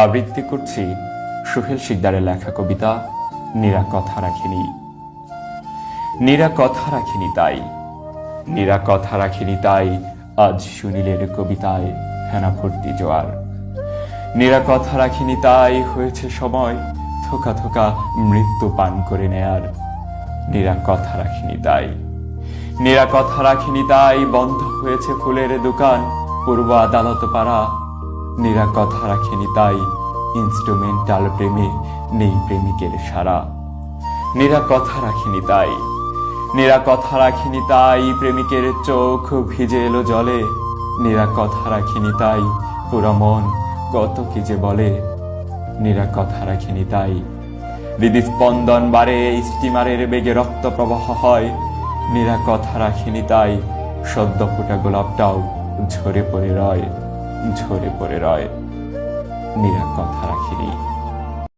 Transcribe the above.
আবৃত্তি করছি সোহেল শিকদারের লেখা কবিতা নীরা কথা রাখিনি। নীরা কথা রাখিনি তাই, নীরা কথা রাখিনি তাই আজ সুনীলের কবিতায় হেনা ভর্তি জোয়ার। নীরা কথা রাখিনি তাই হয়েছে সময় থোকা থোকা মৃত্যু পান করে নেয়ার। নীরা কথা রাখিনি তাই, নীরা কথা রাখিনি তাই বন্ধ হয়েছে ফুলের দোকান পূর্ব আদালত পাড়া। নীরা কথা রাখিনি তাই ইনস্ট্রুমেন্টাল প্রেমে নেই প্রেমিকের সারা। নীরা কথা রাখিনি তাই, নীরা কথা রাখিনি তাই প্রেমিকের চোখ ভিজে এলো জলে। নীরা কথা রাখিনি তাই পুরো মন কত কি যে বলে। নীরা কথা রাখিনি তাই হৃদস্পন্দন বাড়ে, স্টিমারের বেগে রক্ত প্রবাহ হয়। নীরা কথা রাখিনি তাই সদ্য ফোটা গোলাপটাও ঝরে পড়ে রয়, ঝরে পড়ে রয়। নীরা কথা রাখিনি।